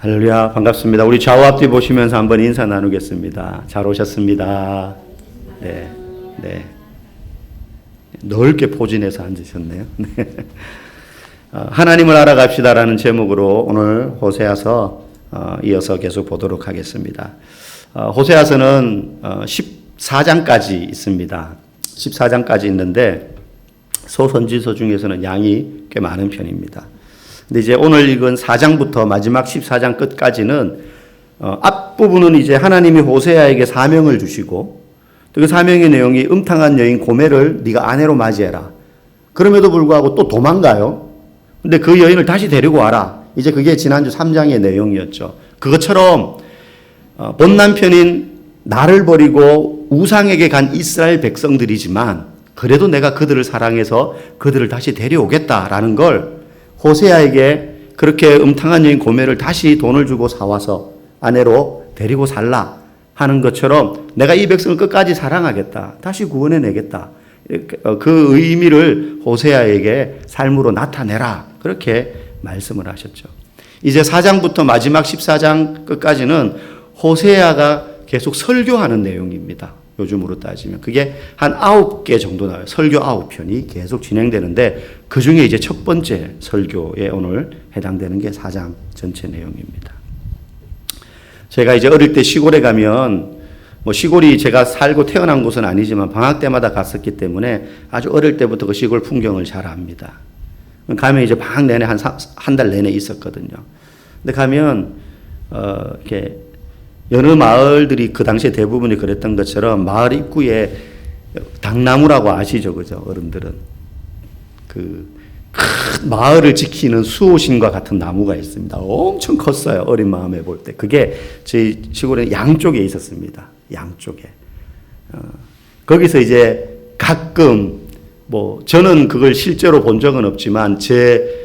할렐루야, 반갑습니다. 우리 좌우 앞뒤 보시면서 한번 인사 나누겠습니다. 잘 오셨습니다. 네, 네. 넓게 포진해서 앉으셨네요. 네. 하나님을 알아갑시다라는 제목으로 오늘 호세아서 이어서 계속 보도록 하겠습니다. 호세아서는 14장까지 있습니다. 14장까지 있는데 소선지서 중에서는 양이 꽤 많은 편입니다. 근데 이제 오늘 읽은 4장부터 마지막 14장 끝까지는 앞부분은 이제 하나님이 호세아에게 사명을 주시고 또 그 사명의 내용이 음탕한 여인 고멜을 네가 아내로 맞이해라. 그럼에도 불구하고 또 도망가요. 근데 그 여인을 다시 데리고 와라. 이제 그게 지난주 3장의 내용이었죠. 그것처럼 본 남편인 나를 버리고 우상에게 간 이스라엘 백성들이지만 그래도 내가 그들을 사랑해서 그들을 다시 데려오겠다라는 걸 호세아에게 그렇게 음탕한 여인 고멜을 다시 돈을 주고 사와서 아내로 데리고 살라 하는 것처럼 내가 이 백성을 끝까지 사랑하겠다. 다시 구원해내겠다. 그 의미를 호세아에게 삶으로 나타내라. 그렇게 말씀을 하셨죠. 이제 4장부터 마지막 14장 끝까지는 호세아가 계속 설교하는 내용입니다. 요즘으로 따지면 그게 한 9개 정도 나와요. 설교 9편이 계속 진행되는데 그 중에 이제 첫 번째 설교에 오늘 해당되는 게 4장 전체 내용입니다. 제가 이제 어릴 때 시골에 가면 시골이 제가 살고 태어난 곳은 아니지만 방학 때마다 갔었기 때문에 아주 어릴 때부터 그 시골 풍경을 잘 압니다. 가면 이제 방학 내내 한 달 내내 있었거든요. 근데 가면 이렇게 여느 마을들이 그 당시에 대부분이 그랬던 것처럼 마을 입구에 당나무라고 아시죠, 그죠? 어른들은 큰 마을을 지키는 수호신과 같은 나무가 있습니다. 엄청 컸어요. 어린 마음에 볼 때. 그게 저희 시골에 양쪽에 있었습니다. 양쪽에. 거기서 이제 가끔 저는 그걸 실제로 본 적은 없지만 제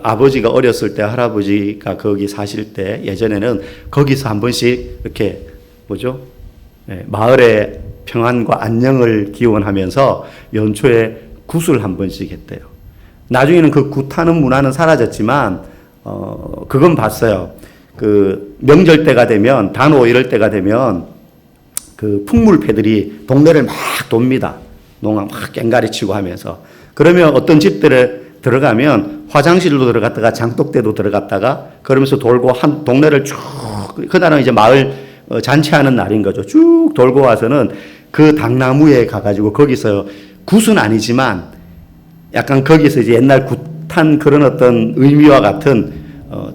아버지가 어렸을 때 할아버지가 거기 사실 때 예전에는 거기서 한 번씩 이렇게 마을의 평안과 안녕을 기원하면서 연초에 굿을 한 번씩 했대요. 나중에는 그 굿하는 문화는 사라졌지만 그건 봤어요. 그 명절 때가 되면 단오 이럴 때가 되면 그 풍물패들이 동네를 막 돕니다. 농악 막 깽가리 치고 하면서. 그러면 어떤 집들에 들어가면 화장실도 들어갔다가 장독대도 들어갔다가 그러면서 돌고 한 동네를 쭉, 그날은 이제 마을 잔치하는 날인 거죠. 쭉 돌고 와서는 그 당나무에 가가지고 거기서 굿은 아니지만 약간 거기서 이제 옛날 굿한 그런 어떤 의미와 같은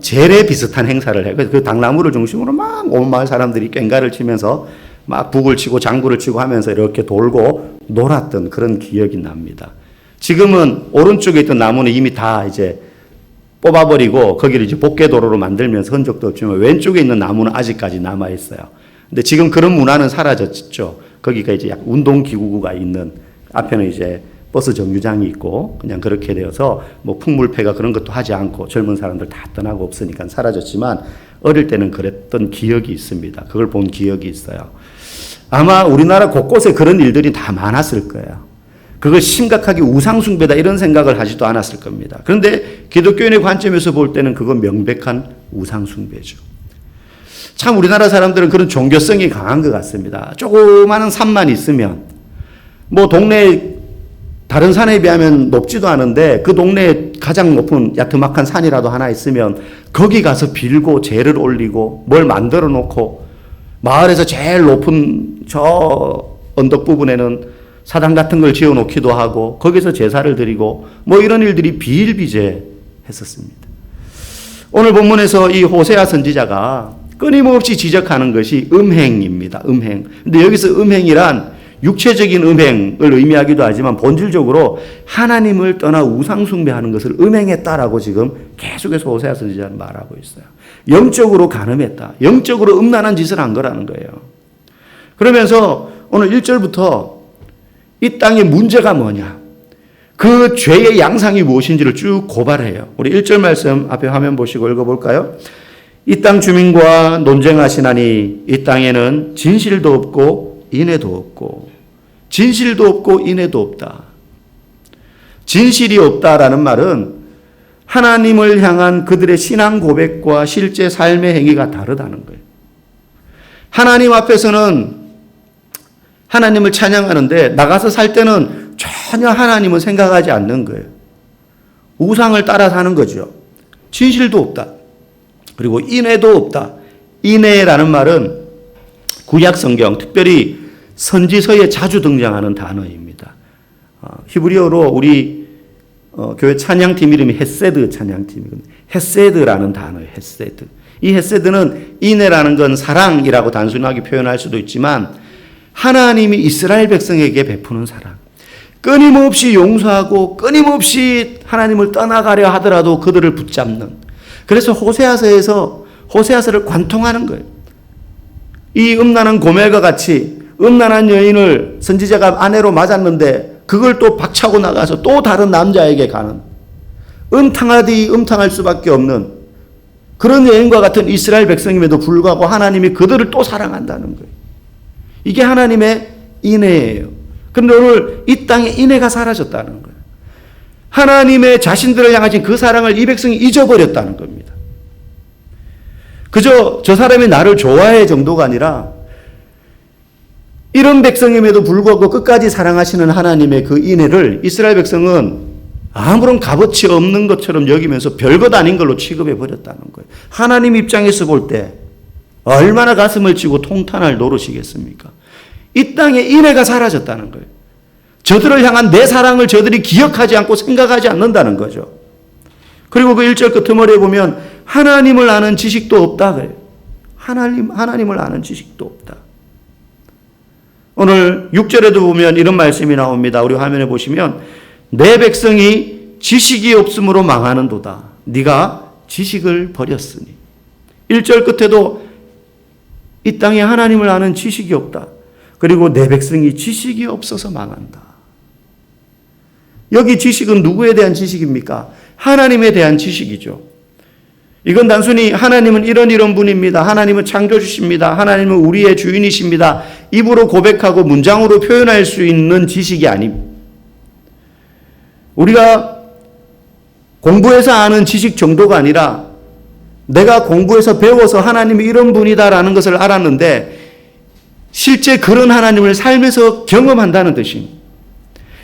제례 비슷한 행사를 해요. 그래서 그 당나무를 중심으로 막 온 마을 사람들이 꽹가를 치면서 막 북을 치고 장구를 치고 하면서 이렇게 돌고 놀았던 그런 기억이 납니다. 지금은 오른쪽에 있던 나무는 이미 다 이제 뽑아버리고 거기를 이제 복개도로로 만들면서 흔적도 없지만 왼쪽에 있는 나무는 아직까지 남아있어요. 근데 지금 그런 문화는 사라졌죠. 거기가 이제 약 운동기구가 있는 앞에는 이제 버스 정류장이 있고 그냥 그렇게 되어서 풍물패가 그런 것도 하지 않고 젊은 사람들 다 떠나고 없으니까 사라졌지만 어릴 때는 그랬던 기억이 있습니다. 그걸 본 기억이 있어요. 아마 우리나라 곳곳에 그런 일들이 다 많았을 거예요. 그걸 심각하게 우상숭배다 이런 생각을 하지도 않았을 겁니다. 그런데 기독교인의 관점에서 볼 때는 그건 명백한 우상숭배죠. 참 우리나라 사람들은 그런 종교성이 강한 것 같습니다. 조그마한 산만 있으면 동네에 다른 산에 비하면 높지도 않은데 그 동네에 가장 높은 야트막한 산이라도 하나 있으면 거기 가서 빌고 제를 올리고 뭘 만들어 놓고 마을에서 제일 높은 저 언덕 부분에는 사당 같은 걸 지어 놓기도 하고 거기서 제사를 드리고 이런 일들이 비일비재했었습니다. 오늘 본문에서 이 호세아 선지자가 끊임없이 지적하는 것이 음행입니다. 음행. 근데 여기서 음행이란 육체적인 음행을 의미하기도 하지만 본질적으로 하나님을 떠나 우상숭배하는 것을 음행했다라고 지금 계속해서 호세아 선지자는 말하고 있어요. 영적으로 간음했다. 영적으로 음란한 짓을 한 거라는 거예요. 그러면서 오늘 1절부터 이 땅의 문제가 뭐냐, 그 죄의 양상이 무엇인지를 쭉 고발해요. 우리 1절 말씀 앞에 화면 보시고 읽어볼까요? 이 땅 주민과 논쟁하시나니 이 땅에는 진실도 없고 인애도 없고, 진실도 없고 인애도 없다. 진실이 없다라는 말은 하나님을 향한 그들의 신앙 고백과 실제 삶의 행위가 다르다는 거예요. 하나님 앞에서는 하나님을 찬양하는데 나가서 살 때는 전혀 하나님을 생각하지 않는 거예요. 우상을 따라 사는 거죠. 진실도 없다. 그리고 인애도 없다. 인애라는 말은 구약 성경, 특별히 선지서에 자주 등장하는 단어입니다. 히브리어로 우리 교회 찬양팀 이름이 헤세드 찬양팀이거든요. 헤세드라는 단어예요. 헤세드. 이 헤세드는 인애라는 건 사랑이라고 단순하게 표현할 수도 있지만 하나님이 이스라엘 백성에게 베푸는 사랑. 끊임없이 용서하고 끊임없이 하나님을 떠나가려 하더라도 그들을 붙잡는. 그래서 호세아서를 관통하는 거예요. 이 음란한 고멜과 같이 음란한 여인을 선지자가 아내로 맞았는데 그걸 또 박차고 나가서 또 다른 남자에게 가는 음탕하디 음탕할 수밖에 없는 그런 여인과 같은 이스라엘 백성임에도 불구하고 하나님이 그들을 또 사랑한다는 거예요. 이게 하나님의 인애예요. 그런데 오늘 이 땅에 인애가 사라졌다는 거예요. 하나님의 자신들을 향하신 그 사랑을 이 백성이 잊어버렸다는 겁니다. 그저 저 사람이 나를 좋아해 정도가 아니라 이런 백성임에도 불구하고 끝까지 사랑하시는 하나님의 그 인애를 이스라엘 백성은 아무런 값어치 없는 것처럼 여기면서 별것 아닌 걸로 취급해 버렸다는 거예요. 하나님 입장에서 볼 때 얼마나 가슴을 치고 통탄할 노릇이겠습니까? 이 땅에 인애가 사라졌다는 거예요. 저들을 향한 내 사랑을 저들이 기억하지 않고 생각하지 않는다는 거죠. 그리고 그 1절 끝머리에 보면 하나님을 아는 지식도 없다 그래요. 하나님을 아는 지식도 없다. 오늘 6절에도 보면 이런 말씀이 나옵니다. 우리 화면에 보시면 내 백성이 지식이 없음으로 망하는도다. 네가 지식을 버렸으니. 1절 끝에도 이 땅에 하나님을 아는 지식이 없다. 그리고 내 백성이 지식이 없어서 망한다. 여기 지식은 누구에 대한 지식입니까? 하나님에 대한 지식이죠. 이건 단순히 하나님은 이런 분입니다. 하나님은 창조주십니다. 하나님은 우리의 주인이십니다. 입으로 고백하고 문장으로 표현할 수 있는 지식이 아닙니다. 우리가 공부해서 아는 지식 정도가 아니라 내가 공부해서 배워서 하나님이 이런 분이다라는 것을 알았는데 실제 그런 하나님을 삶에서 경험한다는 뜻입니다.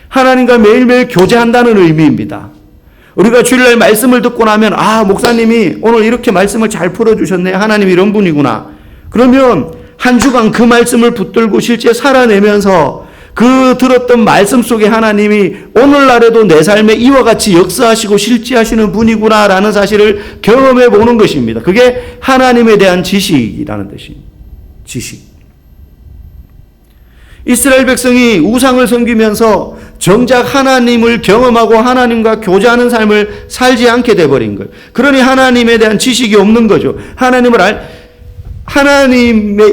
하나님과 매일매일 교제한다는 의미입니다. 우리가 주일날 말씀을 듣고 나면 목사님이 오늘 이렇게 말씀을 잘 풀어주셨네. 하나님이 이런 분이구나. 그러면 한 주간 그 말씀을 붙들고 실제 살아내면서 그 들었던 말씀 속에 하나님이 오늘날에도 내 삶에 이와 같이 역사하시고 실제하시는 분이구나라는 사실을 경험해 보는 것입니다. 그게 하나님에 대한 지식이라는 뜻입니다. 지식. 이스라엘 백성이 우상을 섬기면서 정작 하나님을 경험하고 하나님과 교제하는 삶을 살지 않게 돼버린 거예요. 그러니 하나님에 대한 지식이 없는 거죠. 하나님의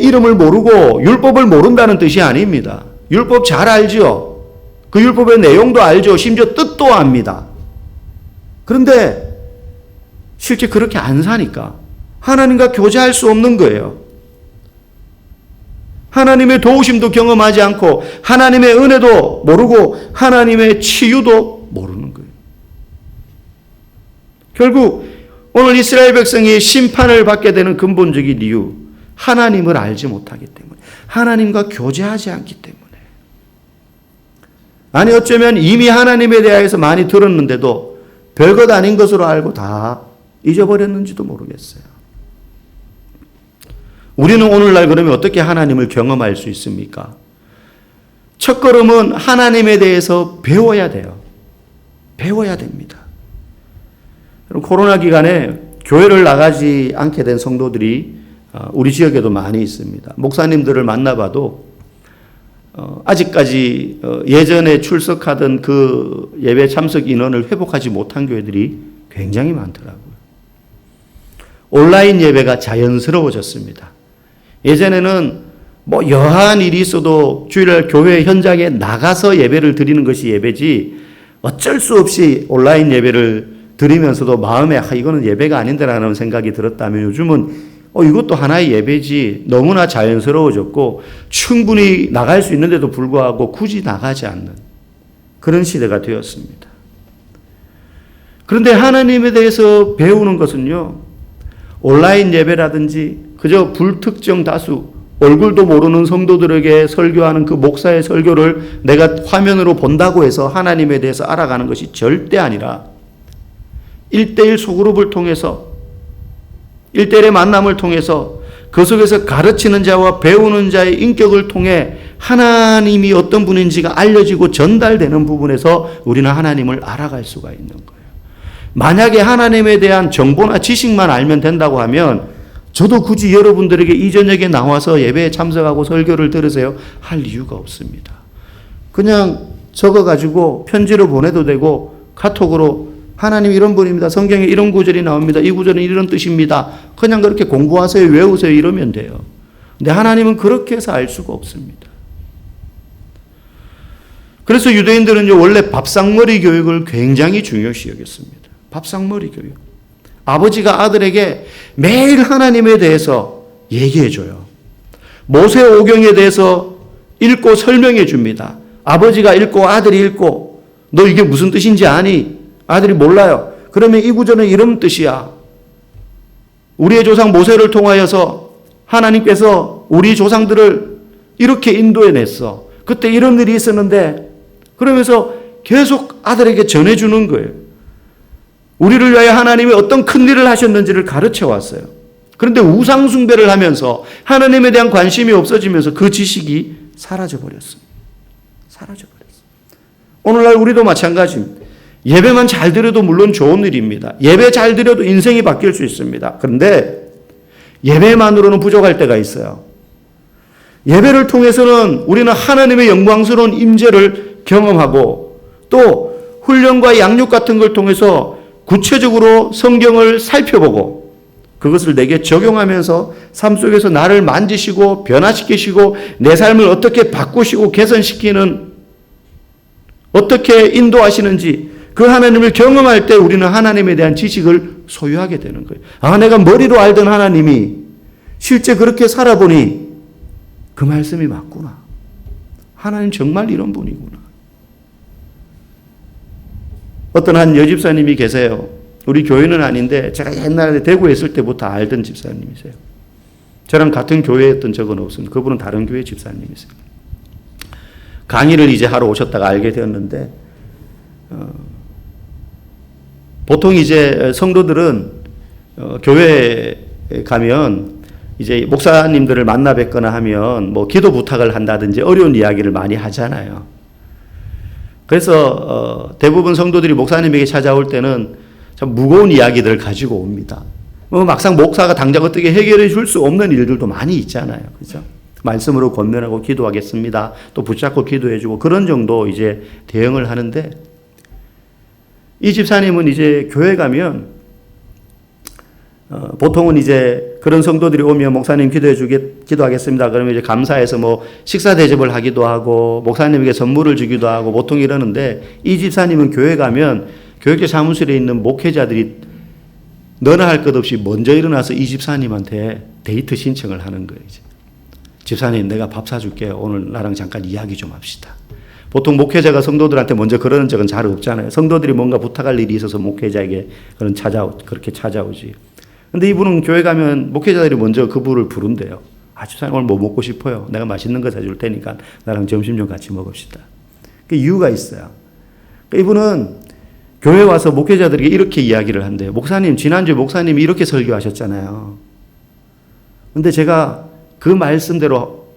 이름을 모르고 율법을 모른다는 뜻이 아닙니다. 율법 잘 알죠. 그 율법의 내용도 알죠. 심지어 뜻도 압니다. 그런데 실제 그렇게 안 사니까 하나님과 교제할 수 없는 거예요. 하나님의 도우심도 경험하지 않고 하나님의 은혜도 모르고 하나님의 치유도 모르는 거예요. 결국 오늘 이스라엘 백성이 심판을 받게 되는 근본적인 이유, 하나님을 알지 못하기 때문에, 하나님과 교제하지 않기 때문에. 아니 어쩌면 이미 하나님에 대해서 많이 들었는데도 별것 아닌 것으로 알고 다 잊어버렸는지도 모르겠어요. 우리는 오늘날 그러면 어떻게 하나님을 경험할 수 있습니까? 첫 걸음은 하나님에 대해서 배워야 돼요. 배워야 됩니다. 코로나 기간에 교회를 나가지 않게 된 성도들이 우리 지역에도 많이 있습니다. 목사님들을 만나봐도 아직까지 예전에 출석하던 그 예배 참석 인원을 회복하지 못한 교회들이 굉장히 많더라고요. 온라인 예배가 자연스러워졌습니다. 예전에는 여한 일이 있어도 주일날 교회 현장에 나가서 예배를 드리는 것이 예배지 어쩔 수 없이 온라인 예배를 드리면서도 마음에 이거는 예배가 아닌데라는 생각이 들었다면 요즘은 이것도 하나의 예배지 너무나 자연스러워졌고 충분히 나갈 수 있는데도 불구하고 굳이 나가지 않는 그런 시대가 되었습니다. 그런데 하나님에 대해서 배우는 것은요, 온라인 예배라든지 그저 불특정 다수, 얼굴도 모르는 성도들에게 설교하는 그 목사의 설교를 내가 화면으로 본다고 해서 하나님에 대해서 알아가는 것이 절대 아니라 1대1 소그룹을 통해서 1대1의 만남을 통해서 그 속에서 가르치는 자와 배우는 자의 인격을 통해 하나님이 어떤 분인지가 알려지고 전달되는 부분에서 우리는 하나님을 알아갈 수가 있는 거예요. 만약에 하나님에 대한 정보나 지식만 알면 된다고 하면 저도 굳이 여러분들에게 이 저녁에 나와서 예배에 참석하고 설교를 들으세요 할 이유가 없습니다. 그냥 적어가지고 편지로 보내도 되고 카톡으로 하나님 이런 분입니다. 성경에 이런 구절이 나옵니다. 이 구절은 이런 뜻입니다. 그냥 그렇게 공부하세요. 외우세요. 이러면 돼요. 근데 하나님은 그렇게 해서 알 수가 없습니다. 그래서 유대인들은요, 원래 밥상머리 교육을 굉장히 중요시 여겼습니다. 밥상머리 교육. 아버지가 아들에게 매일 하나님에 대해서 얘기해 줘요. 모세오경에 대해서 읽고 설명해 줍니다. 아버지가 읽고 아들이 읽고 너 이게 무슨 뜻인지 아니? 아들이 몰라요. 그러면 이 구절은 이런 뜻이야. 우리의 조상 모세를 통하여서 하나님께서 우리 조상들을 이렇게 인도해냈어. 그때 이런 일이 있었는데 그러면서 계속 아들에게 전해주는 거예요. 우리를 위하여 하나님이 어떤 큰 일을 하셨는지를 가르쳐 왔어요. 그런데 우상 숭배를 하면서 하나님에 대한 관심이 없어지면서 그 지식이 사라져버렸습니다. 사라져버렸어요. 오늘날 우리도 마찬가지입니다. 예배만 잘 드려도 물론 좋은 일입니다. 예배 잘 드려도 인생이 바뀔 수 있습니다. 그런데 예배만으로는 부족할 때가 있어요. 예배를 통해서는 우리는 하나님의 영광스러운 임재를 경험하고 또 훈련과 양육 같은 걸 통해서 구체적으로 성경을 살펴보고 그것을 내게 적용하면서 삶 속에서 나를 만지시고 변화시키시고 내 삶을 어떻게 바꾸시고 개선시키는 어떻게 인도하시는지 그 하나님을 경험할 때 우리는 하나님에 대한 지식을 소유하게 되는 거예요. 아, 내가 머리로 알던 하나님이 실제 그렇게 살아보니 그 말씀이 맞구나. 하나님 정말 이런 분이구나. 어떤 한 여집사님이 계세요. 우리 교회는 아닌데 제가 옛날에 대구에 있을 때부터 알던 집사님이세요. 저랑 같은 교회였던 적은 없습니다. 그분은 다른 교회 집사님이세요. 강의를 이제 하러 오셨다가 알게 되었는데 보통 이제 성도들은 교회에 가면 이제 목사님들을 만나 뵙거나 하면 뭐 기도 부탁을 한다든지 어려운 이야기를 많이 하잖아요. 그래서 대부분 성도들이 목사님에게 찾아올 때는 참 무거운 이야기들을 가지고 옵니다. 뭐 막상 목사가 당장 어떻게 해결해 줄 수 없는 일들도 많이 있잖아요. 그죠? 말씀으로 권면하고 기도하겠습니다. 또 붙잡고 기도해주고 그런 정도 이제 대응을 하는데 이 집사님은 이제 교회 가면 보통은 이제 그런 성도들이 오면 목사님 기도하겠습니다. 그러면 이제 감사해서 뭐 식사 대접을 하기도 하고 목사님에게 선물을 주기도 하고 보통 이러는데 이 집사님은 교회 가면 교육자 사무실에 있는 목회자들이 너나 할 것 없이 먼저 일어나서 이 집사님한테 데이트 신청을 하는 거예요. 이제. 집사님 내가 밥 사줄게요. 오늘 나랑 잠깐 이야기 좀 합시다. 보통 목회자가 성도들한테 먼저 그러는 적은 잘 없잖아요. 성도들이 뭔가 부탁할 일이 있어서 목회자에게 그렇게 찾아오지. 근데 이분은 교회 가면 목회자들이 먼저 그분을 부른대요. 아, 집사님 오늘 뭐 먹고 싶어요? 내가 맛있는 거 사줄 테니까 나랑 점심 좀 같이 먹읍시다. 그 이유가 있어요. 이분은 교회 와서 목회자들에게 이렇게 이야기를 한대요. 목사님, 지난주에 목사님이 이렇게 설교하셨잖아요. 근데 제가 그 말씀대로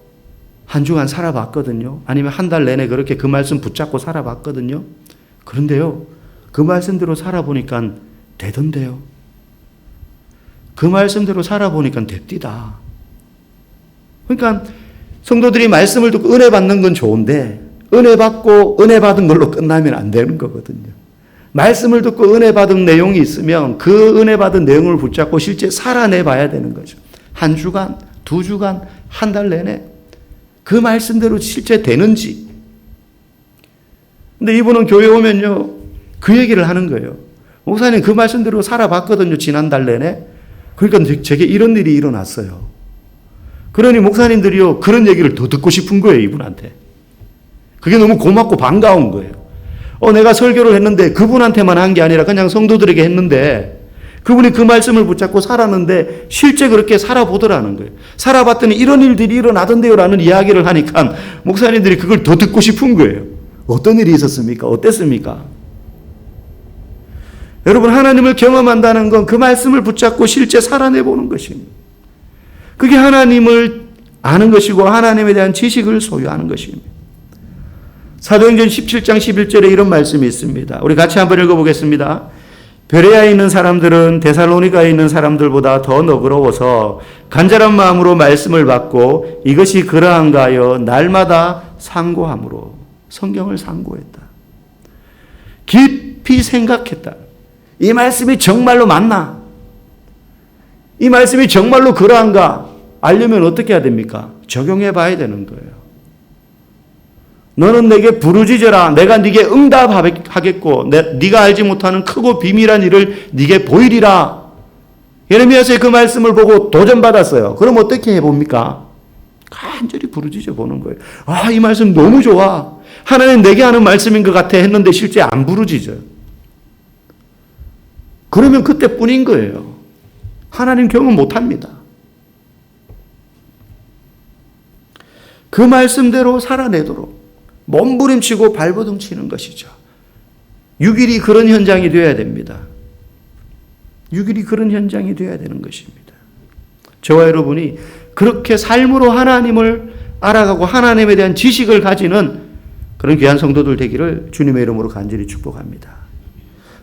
한 주간 살아봤거든요. 아니면 한 달 내내 그렇게 그 말씀 붙잡고 살아봤거든요. 그런데요, 그 말씀대로 살아보니까 되던데요. 그 말씀대로 살아보니까 됩디다. 그러니까 성도들이 말씀을 듣고 은혜 받는 건 좋은데 은혜 받고 은혜 받은 걸로 끝나면 안 되는 거거든요. 말씀을 듣고 은혜 받은 내용이 있으면 그 은혜 받은 내용을 붙잡고 실제 살아내 봐야 되는 거죠. 한 주간, 두 주간, 한 달 내내 그 말씀대로 실제 되는지. 근데 이분은 교회 오면요, 그 얘기를 하는 거예요. 목사님 그 말씀대로 살아봤거든요, 지난달 내내. 그러니까 제게 이런 일이 일어났어요. 그러니 목사님들이요, 그런 얘기를 더 듣고 싶은 거예요, 이분한테. 그게 너무 고맙고 반가운 거예요. 내가 설교를 했는데 그분한테만 한 게 아니라 그냥 성도들에게 했는데 그분이 그 말씀을 붙잡고 살았는데 실제 그렇게 살아보더라는 거예요. 살아봤더니 이런 일들이 일어나던데요 라는 이야기를 하니까 목사님들이 그걸 더 듣고 싶은 거예요. 어떤 일이 있었습니까? 어땠습니까? 여러분, 하나님을 경험한다는 건 그 말씀을 붙잡고 실제 살아내보는 것입니다. 그게 하나님을 아는 것이고 하나님에 대한 지식을 소유하는 것입니다. 사도행전 17장 11절에 이런 말씀이 있습니다. 우리 같이 한번 읽어보겠습니다. 베레아에 있는 사람들은 데살로니가에 있는 사람들보다 더 너그러워서 간절한 마음으로 말씀을 받고 이것이 그러한가 하여 날마다 상고함으로 성경을 상고했다. 깊이 생각했다. 이 말씀이 정말로 맞나? 이 말씀이 정말로 그러한가? 알려면 어떻게 해야 됩니까? 적용해 봐야 되는 거예요. 너는 내게 부르짖어라. 내가 네게 응답하겠고 네가 알지 못하는 크고 비밀한 일을 네게 보이리라. 예레미야서의 그 말씀을 보고 도전받았어요. 그럼 어떻게 해봅니까? 간절히 부르짖어 보는 거예요. 이 말씀 너무 좋아. 하나님 내게 하는 말씀인 것 같아 했는데 실제 안 부르짖어요. 그러면 그때뿐인 거예요. 하나님 경험 못합니다. 그 말씀대로 살아내도록 몸부림치고 발버둥 치는 것이죠. 6일이 그런 현장이 되어야 됩니다. 6일이 그런 현장이 되어야 되는 것입니다. 저와 여러분이 그렇게 삶으로 하나님을 알아가고 하나님에 대한 지식을 가지는 그런 귀한 성도들 되기를 주님의 이름으로 간절히 축복합니다.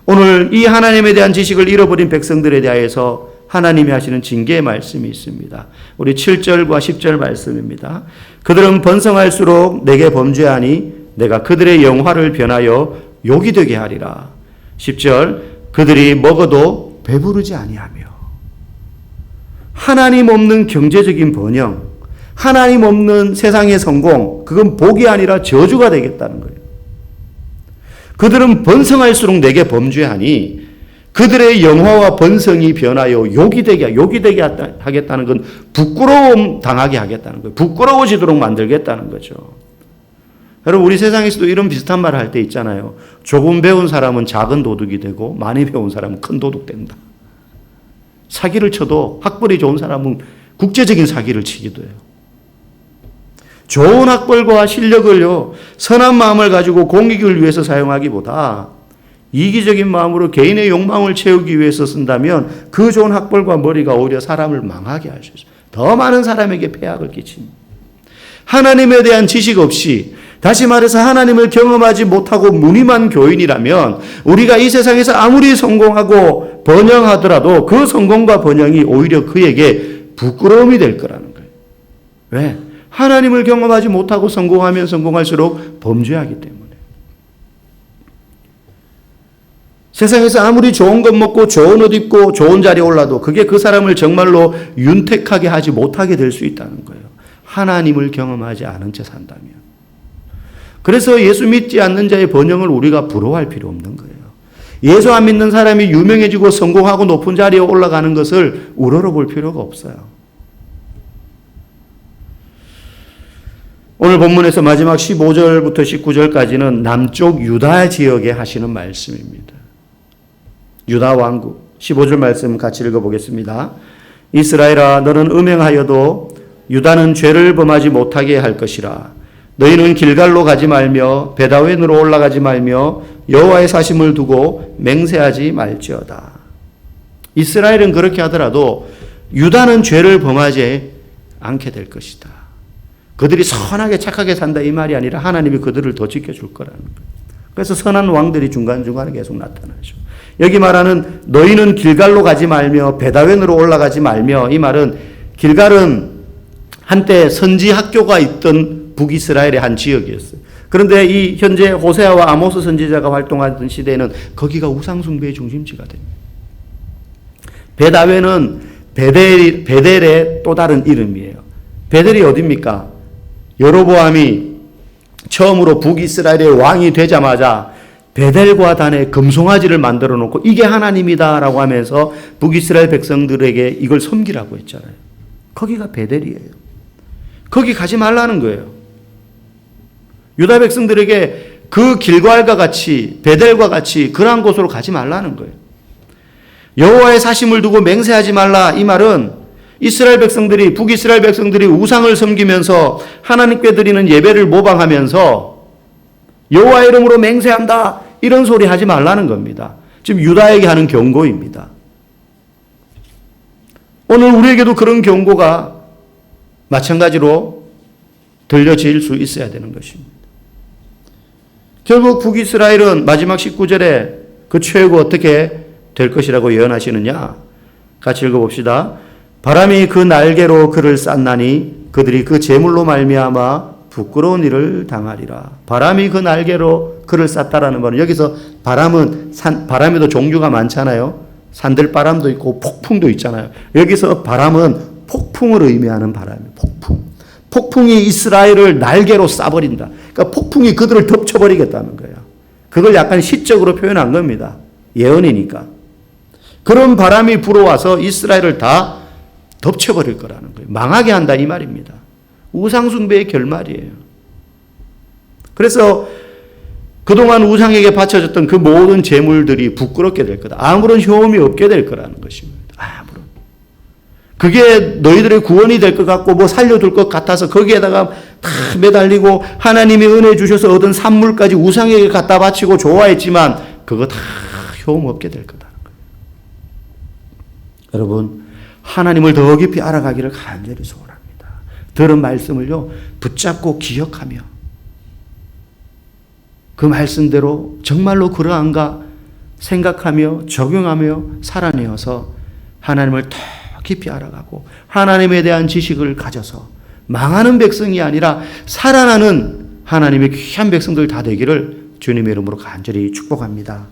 오늘 이 하나님에 대한 지식을 잃어버린 백성들에 대해서 하나님이 하시는 징계의 말씀이 있습니다. 우리 7절과 10절 말씀입니다. 그들은 번성할수록 내게 범죄하니 내가 그들의 영화를 변하여 욕이 되게 하리라. 10절 그들이 먹어도 배부르지 아니하며. 하나님 없는 경제적인 번영, 하나님 없는 세상의 성공, 그건 복이 아니라 저주가 되겠다는 거예요. 그들은 번성할수록 내게 범죄하니 그들의 영화와 번성이 변하여 욕이 되게 하겠다는 건 부끄러움 당하게 하겠다는 거예요. 부끄러워지도록 만들겠다는 거죠. 여러분, 우리 세상에서도 이런 비슷한 말을 할 때 있잖아요. 조금 배운 사람은 작은 도둑이 되고 많이 배운 사람은 큰 도둑 된다. 사기를 쳐도 학벌이 좋은 사람은 국제적인 사기를 치기도 해요. 좋은 학벌과 실력을요, 선한 마음을 가지고 공익을 위해서 사용하기보다 이기적인 마음으로 개인의 욕망을 채우기 위해서 쓴다면 그 좋은 학벌과 머리가 오히려 사람을 망하게 할 수 있어요. 더 많은 사람에게 폐악을 끼칩니다. 하나님에 대한 지식 없이, 다시 말해서 하나님을 경험하지 못하고 무늬만 교인이라면 우리가 이 세상에서 아무리 성공하고 번영하더라도 그 성공과 번영이 오히려 그에게 부끄러움이 될 거라는 거예요. 왜? 하나님을 경험하지 못하고 성공하면 성공할수록 범죄하기 때문에. 세상에서 아무리 좋은 것 먹고 좋은 옷 입고 좋은 자리에 올라도 그게 그 사람을 정말로 윤택하게 하지 못하게 될 수 있다는 거예요. 하나님을 경험하지 않은 채 산다면. 그래서 예수 믿지 않는 자의 번영을 우리가 부러워할 필요 없는 거예요. 예수 안 믿는 사람이 유명해지고 성공하고 높은 자리에 올라가는 것을 우러러볼 필요가 없어요. 오늘 본문에서 마지막 15절부터 19절까지는 남쪽 유다 지역에 하시는 말씀입니다. 유다 왕국 15절 말씀 같이 읽어보겠습니다. 이스라엘아 너는 음행하여도 유다는 죄를 범하지 못하게 할 것이라. 너희는 길갈로 가지 말며 베다웬으로 올라가지 말며 여호와의 사심을 두고 맹세하지 말지어다. 이스라엘은 그렇게 하더라도 유다는 죄를 범하지 않게 될 것이다. 그들이 선하게 착하게 산다 이 말이 아니라 하나님이 그들을 더 지켜줄 거라는 거예요. 그래서 선한 왕들이 중간중간에 계속 나타나죠. 여기 말하는 너희는 길갈로 가지 말며 베다웬으로 올라가지 말며, 이 말은 길갈은 한때 선지 학교가 있던 북이스라엘의 한 지역이었어요. 그런데 이 현재 호세아와 아모스 선지자가 활동하던 시대에는 거기가 우상숭배의 중심지가 됩니다. 베다웬은 베델의 또 다른 이름이에요. 베델이 어디입니까? 여로보암이 처음으로 북이스라엘의 왕이 되자마자 베델과 단에 금송아지를 만들어 놓고 이게 하나님이다라고 하면서 북이스라엘 백성들에게 이걸 섬기라고 했잖아요. 거기가 베델이에요. 거기 가지 말라는 거예요. 유다 백성들에게 그 길갈과 같이 베델과 같이 그러한 곳으로 가지 말라는 거예요. 여호와의 사심을 두고 맹세하지 말라. 이 말은 이스라엘 백성들이 북이스라엘 백성들이 우상을 섬기면서 하나님께 드리는 예배를 모방하면서 여호와의 이름으로 맹세한다. 이런 소리 하지 말라는 겁니다. 지금 유다에게 하는 경고입니다. 오늘 우리에게도 그런 경고가 마찬가지로 들려질 수 있어야 되는 것입니다. 결국 북이스라엘은 마지막 19절에 그 최후 어떻게 될 것이라고 예언하시느냐? 같이 읽어봅시다. 바람이 그 날개로 그를 쌌나니 그들이 그 재물로 말미암아 부끄러운 일을 당하리라. 바람이 그 날개로 그를 쌌다라는 말은 여기서 바람은 바람에도 종류가 많잖아요. 산들바람도 있고 폭풍도 있잖아요. 여기서 바람은 폭풍을 의미하는 바람이에요. 폭풍. 폭풍이 이스라엘을 날개로 쏴버린다. 그러니까 폭풍이 그들을 덮쳐버리겠다는 거예요. 그걸 약간 시적으로 표현한 겁니다. 예언이니까. 그런 바람이 불어와서 이스라엘을 다 덮쳐버릴 거라는 거예요. 망하게 한다 이 말입니다. 우상숭배의 결말이에요. 그래서 그동안 우상에게 바쳐졌던 그 모든 재물들이 부끄럽게 될 거다. 아무런 효험이 없게 될 거라는 것입니다. 아무런. 그게 너희들의 구원이 될 것 같고 뭐 살려둘 것 같아서 거기에다가 다 매달리고 하나님이 은혜 주셔서 얻은 산물까지 우상에게 갖다 바치고 좋아했지만 그거 다 효험 없게 될 거다는 거예요. 여러분 하나님을 더 깊이 알아가기를 간절히 소원합니다. 들은 말씀을요 붙잡고 기억하며 그 말씀대로 정말로 그러한가 생각하며 적용하며 살아내어서 하나님을 더 깊이 알아가고 하나님에 대한 지식을 가져서 망하는 백성이 아니라 살아나는 하나님의 귀한 백성들 다 되기를 주님의 이름으로 간절히 축복합니다.